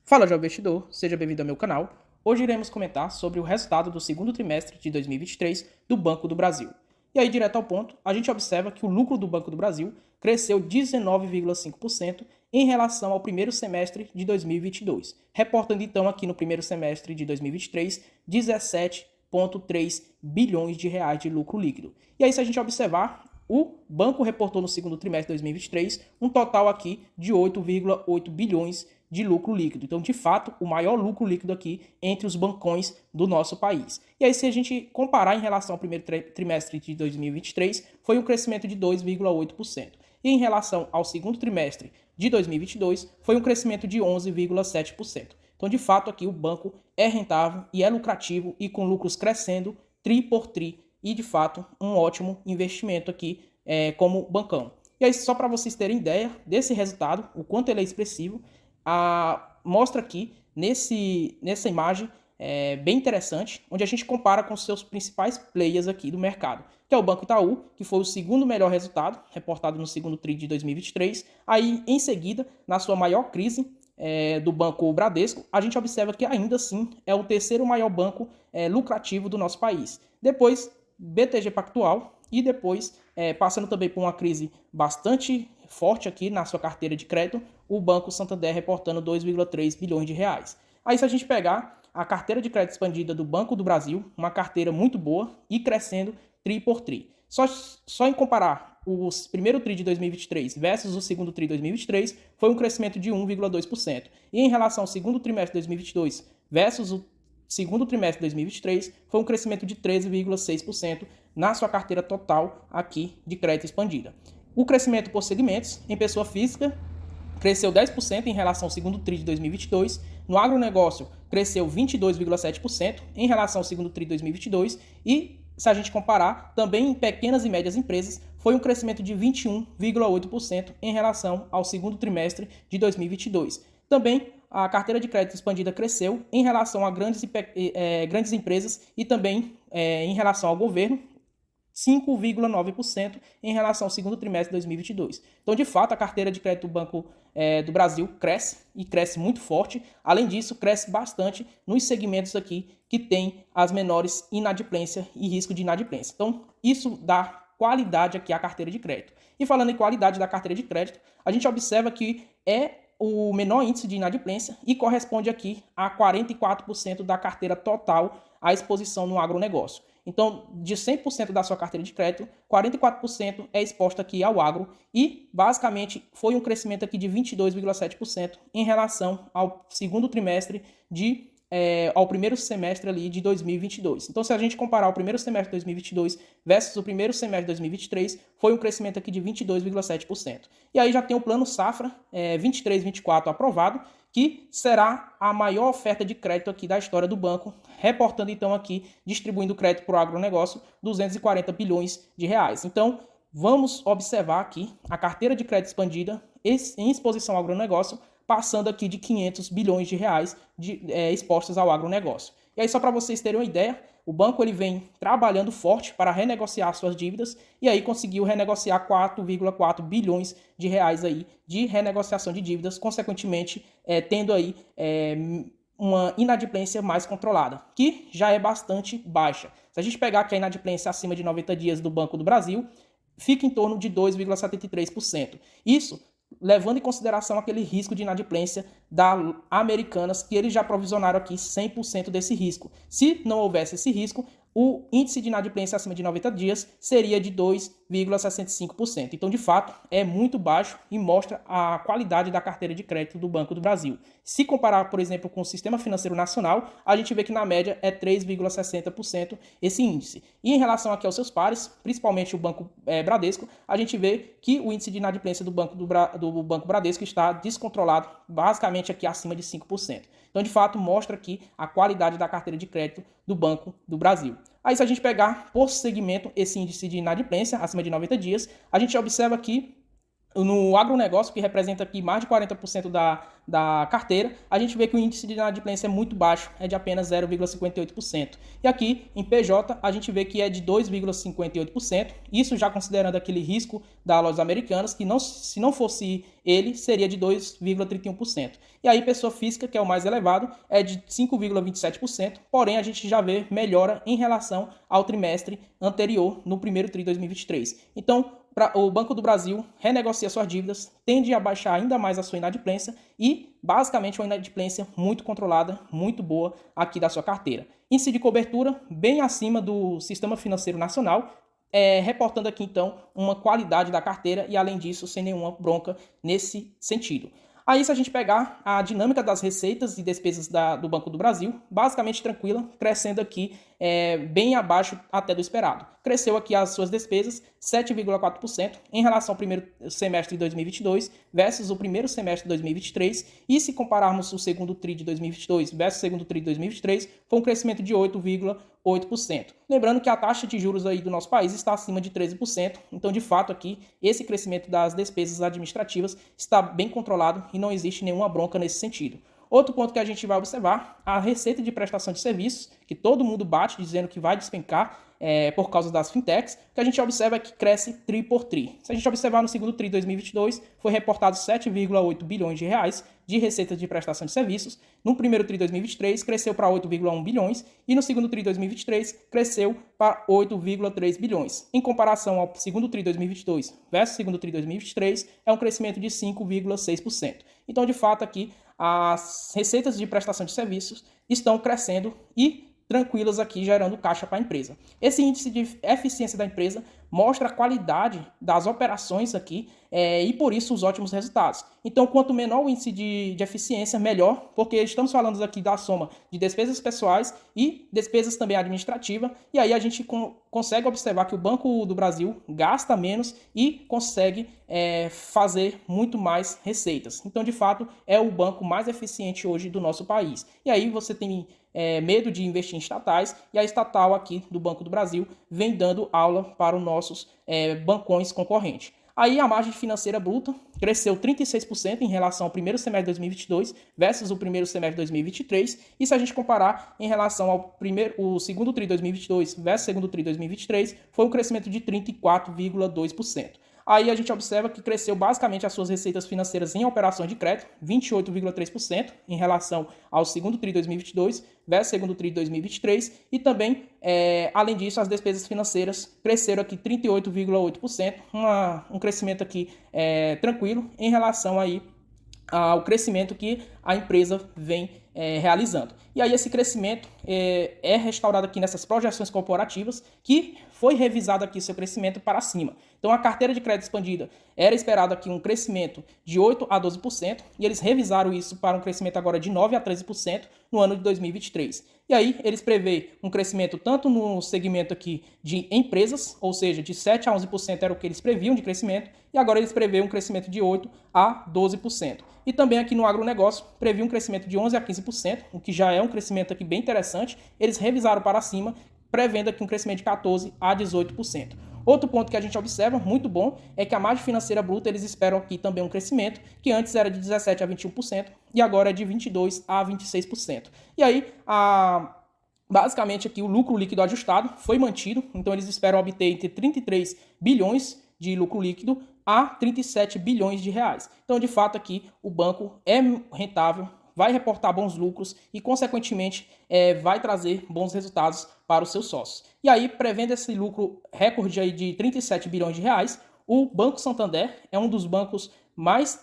Fala, jovem investidor, seja bem-vindo ao meu canal. Hoje iremos comentar sobre o resultado do segundo trimestre de 2023 do Banco do Brasil. E aí, direto ao ponto, a gente observa que o lucro do Banco do Brasil cresceu 19,5% em relação ao primeiro semestre de 2022, reportando então aqui no primeiro semestre de 2023 17,3 bilhões de reais de lucro líquido. E aí, se a gente observar, o banco reportou no segundo trimestre de 2023 um total aqui de 8,8 bilhões de lucro líquido. Então, de fato, o maior lucro líquido aqui entre os bancões do nosso país. E aí, se a gente comparar em relação ao primeiro trimestre de 2023, foi um crescimento de 2,8%. E em relação ao segundo trimestre de 2022, foi um crescimento de 11,7%. Então, de fato, aqui o banco é rentável e é lucrativo e com lucros crescendo tri por tri e, de fato, um ótimo investimento aqui como bancão. E aí, só para vocês terem ideia desse resultado, o quanto ele é expressivo, mostra aqui nessa imagem bem interessante, onde a gente compara com os seus principais players aqui do mercado, que é o Banco Itaú, que foi o segundo melhor resultado, reportado no segundo TRI de 2023. Aí, em seguida, na sua maior crise, do Banco Bradesco, a gente observa que ainda assim é o terceiro maior banco lucrativo do nosso país. Depois, BTG Pactual e depois, passando também por uma crise bastante forte aqui na sua carteira de crédito, o Banco Santander reportando 2,3 bilhões de reais. Aí, se a gente pegar a carteira de crédito expandida do Banco do Brasil, uma carteira muito boa e crescendo tri por tri. Só em comparar o primeiro TRI de 2023 versus o segundo TRI de 2023, foi um crescimento de 1,2%. E em relação ao segundo trimestre de 2022 versus o segundo trimestre de 2023, foi um crescimento de 13,6% na sua carteira total aqui de crédito expandida. O crescimento por segmentos, em pessoa física, cresceu 10% em relação ao segundo TRI de 2022. No agronegócio, cresceu 22,7% em relação ao segundo TRI de 2022. E, se a gente comparar, também em pequenas e médias empresas, foi um crescimento de 21,8% em relação ao segundo trimestre de 2022. Também a carteira de crédito expandida cresceu em relação a grandes empresas e também em relação ao governo, 5,9% em relação ao segundo trimestre de 2022. Então, de fato, a carteira de crédito do Banco do Brasil cresce e cresce muito forte. Além disso, cresce bastante nos segmentos aqui que tem as menores inadimplência e risco de inadimplência. Então, isso dá qualidade aqui à carteira de crédito. E falando em qualidade da carteira de crédito, a gente observa que é o menor índice de inadimplência e corresponde aqui a 44% da carteira total à exposição no agronegócio. Então, de 100% da sua carteira de crédito, 44% é exposta aqui ao agro e, basicamente, foi um crescimento aqui de 22,7% em relação ao segundo trimestre ao primeiro semestre ali de 2022. Então, se a gente comparar o primeiro semestre de 2022 versus o primeiro semestre de 2023, foi um crescimento aqui de 22,7%. E aí já tem o plano Safra 23-24 aprovado, que será a maior oferta de crédito aqui da história do banco, reportando então aqui, distribuindo crédito para o agronegócio, 240 bilhões de reais. Então, vamos observar aqui a carteira de crédito expandida em exposição ao agronegócio, passando aqui de 500 bilhões de reais expostos ao agronegócio. E aí, só para vocês terem uma ideia, o banco ele vem trabalhando forte para renegociar suas dívidas e aí conseguiu renegociar 4,4 bilhões de reais aí de renegociação de dívidas, consequentemente tendo aí uma inadimplência mais controlada, que já é bastante baixa. Se a gente pegar aqui a inadimplência acima de 90 dias do Banco do Brasil, fica em torno de 2,73%. Isso levando em consideração aquele risco de inadimplência da Americanas, que eles já provisionaram aqui 100% desse risco. Se não houvesse esse risco, o índice de inadimplência acima de 90 dias seria de 2,65%. Então, de fato, é muito baixo e mostra a qualidade da carteira de crédito do Banco do Brasil. Se comparar, por exemplo, com o Sistema Financeiro Nacional, a gente vê que na média é 3,60% esse índice. E em relação aqui aos seus pares, principalmente o Banco Bradesco, a gente vê que o índice de inadimplência do Banco Bradesco está descontrolado, basicamente aqui acima de 5%. Então, de fato, mostra aqui a qualidade da carteira de crédito do Banco do Brasil. Aí, se a gente pegar por segmento esse índice de inadimplência acima de 90 dias, a gente observa aqui No agronegócio, que representa aqui mais de 40% da carteira, a gente vê que o índice de inadimplência é muito baixo, é de apenas 0,58%. E aqui, em PJ, a gente vê que é de 2,58%, isso já considerando aquele risco da Lojas Americanas, que não, se não fosse ele, seria de 2,31%. E aí, pessoa física, que é o mais elevado, é de 5,27%, porém a gente já vê melhora em relação ao trimestre anterior, no primeiro TRI 2023. Então, o Banco do Brasil renegocia suas dívidas, tende a baixar ainda mais a sua inadimplência e, basicamente, uma inadimplência muito controlada, muito boa aqui da sua carteira. Índice de cobertura bem acima do Sistema Financeiro Nacional, reportando aqui, então, uma qualidade da carteira e, além disso, sem nenhuma bronca nesse sentido. Aí, se a gente pegar a dinâmica das receitas e despesas do Banco do Brasil, basicamente tranquila, crescendo aqui bem abaixo até do esperado. Cresceu aqui as suas despesas 7,4% em relação ao primeiro semestre de 2022 versus o primeiro semestre de 2023. E se compararmos o segundo TRI de 2022 versus o segundo TRI de 2023, foi um crescimento de 8,8%. Lembrando que a taxa de juros aí do nosso país está acima de 13%. Então, de fato, aqui, esse crescimento das despesas administrativas está bem controlado e não existe nenhuma bronca nesse sentido. Outro ponto que a gente vai observar, a receita de prestação de serviços, que todo mundo bate dizendo que vai despencar por causa das fintechs, que a gente observa que cresce tri por tri. Se a gente observar no segundo TRI 2022, foi reportado 7,8 bilhões de reais de receita de prestação de serviços. No primeiro TRI 2023, cresceu para 8,1 bilhões e no segundo TRI 2023, cresceu para 8,3 bilhões. Em comparação ao segundo TRI 2022 versus segundo TRI 2023, é um crescimento de 5,6%. Então, de fato, aqui, as receitas de prestação de serviços estão crescendo e tranquilas aqui, gerando caixa para a empresa. Esse índice de eficiência da empresa mostra a qualidade das operações aqui e, por isso, os ótimos resultados. Então, quanto menor o índice de eficiência, melhor, porque estamos falando aqui da soma de despesas pessoais e despesas também administrativas, e aí a gente consegue observar que o Banco do Brasil gasta menos e consegue fazer muito mais receitas. Então, de fato, é o banco mais eficiente hoje do nosso país. E aí você tem medo de investir em estatais, e a estatal aqui do Banco do Brasil vem dando aula para os nossos bancões concorrentes. Aí a margem financeira bruta cresceu 36% em relação ao primeiro semestre de 2022 versus o primeiro semestre de 2023. E se a gente comparar em relação ao o segundo TRI 2022 versus o segundo TRI 2023, foi um crescimento de 34,2%. Aí a gente observa que cresceu basicamente as suas receitas financeiras em operações de crédito, 28,3% em relação ao segundo TRI 2022 versus o segundo TRI 2023. E também, além disso, as despesas financeiras cresceram aqui 38,8%, um crescimento aqui tranquilo em relação aí ao crescimento que a empresa vem realizando. E aí esse crescimento é restaurado aqui nessas projeções corporativas, que foi revisado aqui seu crescimento para cima. Então a carteira de crédito expandida era esperado aqui um crescimento de 8 a 12%, e eles revisaram isso para um crescimento agora de 9 a 13% no ano de 2023. E aí eles prevêem um crescimento tanto no segmento aqui de empresas, ou seja, de 7 a 11% era o que eles previam de crescimento, e agora eles prevêem um crescimento de 8 a 12%. E também aqui no agronegócio, previam um crescimento de 11 a 15%, o que já é um crescimento aqui bem interessante. Eles revisaram para cima, prevendo aqui um crescimento de 14 a 18%. Outro ponto que a gente observa, muito bom, é que a margem financeira bruta, eles esperam aqui também um crescimento, que antes era de 17 a 21% e agora é de 22 a 26%. E aí, basicamente aqui o lucro líquido ajustado foi mantido, então eles esperam obter entre 33 bilhões de lucro líquido a 37 bilhões de reais. Então, de fato, aqui o banco é rentável, vai reportar bons lucros e, consequentemente, vai trazer bons resultados para os seus sócios. E aí, prevendo esse lucro recorde aí de 37 bilhões de reais, o Banco Santander é um dos bancos mais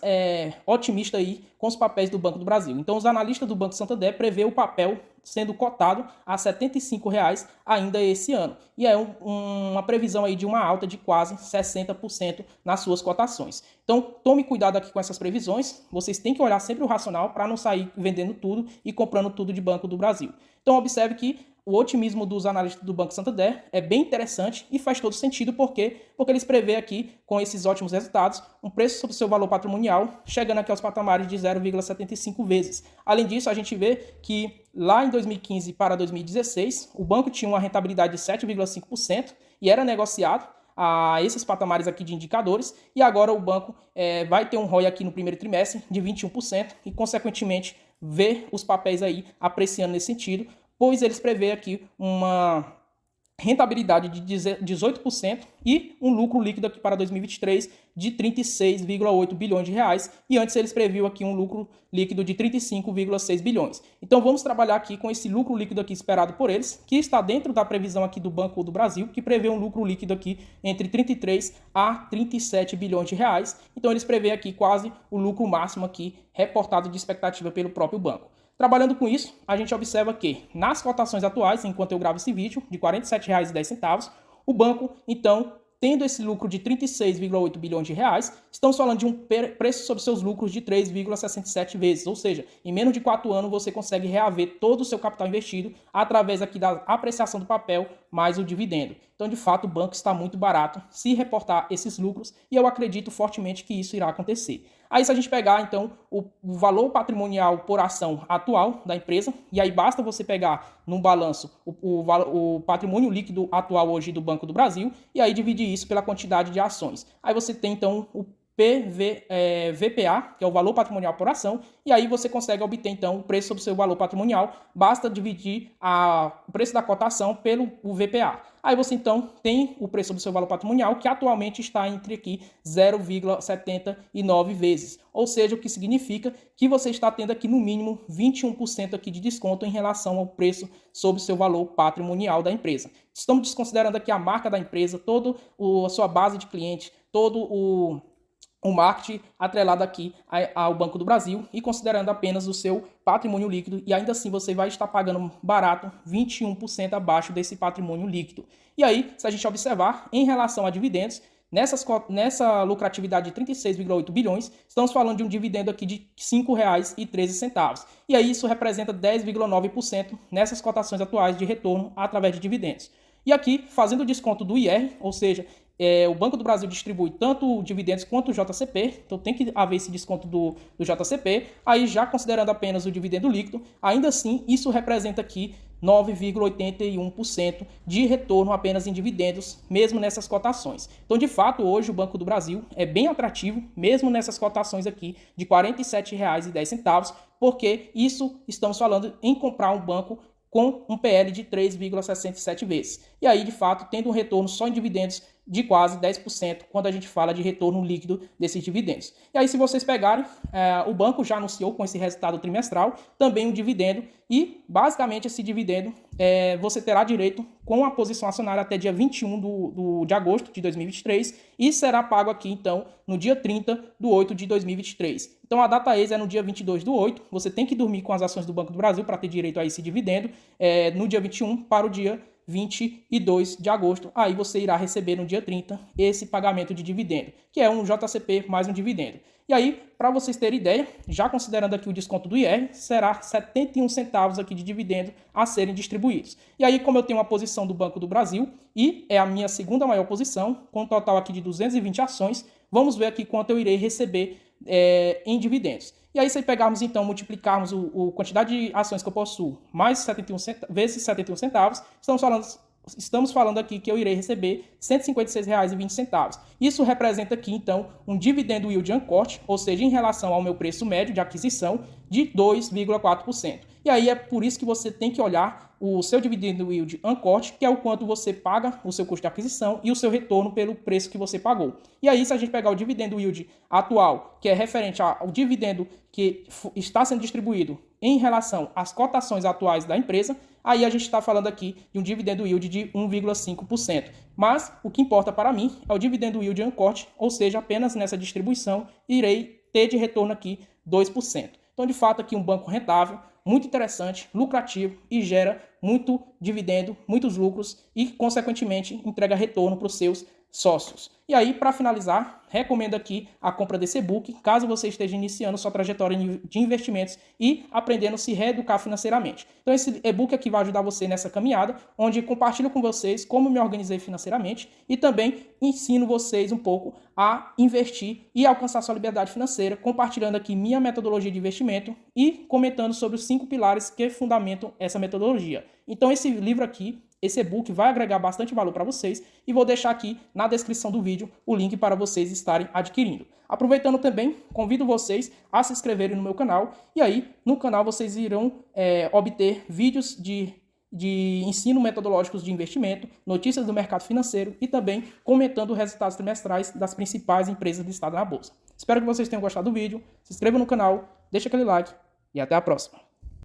otimista aí com os papéis do Banco do Brasil. Então, os analistas do Banco Santander prevê o papel sendo cotado a R$ 75,00 ainda esse ano. E é uma previsão aí de uma alta de quase 60% nas suas cotações. Então, tome cuidado aqui com essas previsões. Vocês têm que olhar sempre o racional para não sair vendendo tudo e comprando tudo de Banco do Brasil. Então, observe que o otimismo dos analistas do Banco Santander é bem interessante e faz todo sentido, porque eles prevêem aqui, com esses ótimos resultados, um preço sobre o seu valor patrimonial, chegando aqui aos patamares de 0,75 vezes. Além disso, a gente vê que lá em 2015 para 2016, o banco tinha uma rentabilidade de 7,5% e era negociado a esses patamares aqui de indicadores, e agora o banco vai ter um ROI aqui no primeiro trimestre de 21% e, consequentemente, ver os papéis aí apreciando nesse sentido, pois eles prevêem aqui uma rentabilidade de 18% e um lucro líquido aqui para 2023 de 36,8 bilhões de reais, e antes eles previam aqui um lucro líquido de 35,6 bilhões. Então vamos trabalhar aqui com esse lucro líquido aqui esperado por eles, que está dentro da previsão aqui do Banco do Brasil, que prevê um lucro líquido aqui entre 33 a 37 bilhões de reais. Então eles prevêem aqui quase o lucro máximo aqui reportado de expectativa pelo próprio banco. Trabalhando com isso, a gente observa que nas cotações atuais, enquanto eu gravo esse vídeo, de R$ 47,10, o banco, então, tendo esse lucro de 36,8 bilhões de reais, estamos falando de um preço sobre seus lucros de 3,67 vezes, ou seja, em menos de 4 anos você consegue reaver todo o seu capital investido através aqui da apreciação do papel mais o dividendo. Então, de fato, o banco está muito barato se reportar esses lucros, e eu acredito fortemente que isso irá acontecer. Aí, se a gente pegar, então, o valor patrimonial por ação atual da empresa, e aí basta você pegar no balanço o patrimônio líquido atual hoje do Banco do Brasil, e aí dividir isso pela quantidade de ações. Aí você tem, então, o VPA, que é o valor patrimonial por ação, e aí você consegue obter, então, o preço sobre o seu valor patrimonial, basta dividir o preço da cotação pelo VPA. Aí você, então, tem o preço sobre o seu valor patrimonial, que atualmente está entre aqui 0,79 vezes, ou seja, o que significa que você está tendo aqui, no mínimo, 21% aqui de desconto em relação ao preço sobre o seu valor patrimonial da empresa. Estamos desconsiderando aqui a marca da empresa, toda a sua base de clientes, todo o marketing atrelado aqui ao Banco do Brasil, e considerando apenas o seu patrimônio líquido, e ainda assim você vai estar pagando barato 21% abaixo desse patrimônio líquido. E aí, se a gente observar em relação a dividendos, nessa lucratividade de 36,8 bilhões, estamos falando de um dividendo aqui de R$ 5,13. E aí isso representa 10,9% nessas cotações atuais de retorno através de dividendos. E aqui, fazendo o desconto do IR, ou seja, o Banco do Brasil distribui tanto dividendos quanto o JCP, então tem que haver esse desconto do JCP, aí já considerando apenas o dividendo líquido, ainda assim isso representa aqui 9,81% de retorno apenas em dividendos, mesmo nessas cotações. Então, de fato, hoje o Banco do Brasil é bem atrativo, mesmo nessas cotações aqui de R$ 47,10, porque isso estamos falando em comprar um banco com um PL de 3,67 vezes. E aí, de fato, tendo um retorno só em dividendos de quase 10% quando a gente fala de retorno líquido desses dividendos. E aí, se vocês pegarem, o banco já anunciou com esse resultado trimestral também um dividendo, e basicamente esse dividendo você terá direito com a posição acionária até dia 21 de agosto de 2023 e será pago aqui então no dia 30/8 de 2023. Então a data ex é no dia 22/8, você tem que dormir com as ações do Banco do Brasil para ter direito a esse dividendo no dia 21 para o dia 22 de agosto, aí você irá receber no dia 30 esse pagamento de dividendo, que é um JCP mais um dividendo. E aí, para vocês terem ideia, já considerando aqui o desconto do IR, será 71 centavos aqui de dividendo a serem distribuídos. E aí, como eu tenho uma posição do Banco do Brasil e é a minha segunda maior posição, com um total aqui de 220 ações, vamos ver aqui quanto eu irei receber em dividendos. E aí, se pegarmos, então, multiplicarmos a quantidade de ações que eu possuo mais 71 vezes 71 centavos, estamos falando aqui que eu irei receber R$ 156,20. Isso representa aqui, então, um dividendo yield uncorte, ou seja, em relação ao meu preço médio de aquisição, de 2,4%. E aí é por isso que você tem que olhar o seu dividendo yield uncorte, que é o quanto você paga o seu custo de aquisição e o seu retorno pelo preço que você pagou. E aí, se a gente pegar o dividendo yield atual, que é referente ao dividendo que está sendo distribuído em relação às cotações atuais da empresa, aí a gente está falando aqui de um dividendo yield de 1,5%. Mas o que importa para mim é o dividendo yield uncorte, ou seja, apenas nessa distribuição irei ter de retorno aqui 2%. Então, de fato, aqui um banco rentável, muito interessante, lucrativo e gera muito dividendo, muitos lucros e, consequentemente, entrega retorno para os seus sócios. E aí, para finalizar, recomendo aqui a compra desse e-book, caso você esteja iniciando sua trajetória de investimentos e aprendendo a se reeducar financeiramente. Então, esse e-book aqui vai ajudar você nessa caminhada, onde compartilho com vocês como me organizei financeiramente e também ensino vocês um pouco a investir e alcançar sua liberdade financeira, compartilhando aqui minha metodologia de investimento e comentando sobre os 5 pilares que fundamentam essa metodologia. Então, esse livro aqui Esse e-book vai agregar bastante valor para vocês e vou deixar aqui na descrição do vídeo o link para vocês estarem adquirindo. Aproveitando também, convido vocês a se inscreverem no meu canal e aí no canal vocês irão obter vídeos de ensino metodológicos de investimento, notícias do mercado financeiro e também comentando resultados trimestrais das principais empresas listadas na Bolsa. Espero que vocês tenham gostado do vídeo, se inscrevam no canal, deixa aquele like e até a próxima.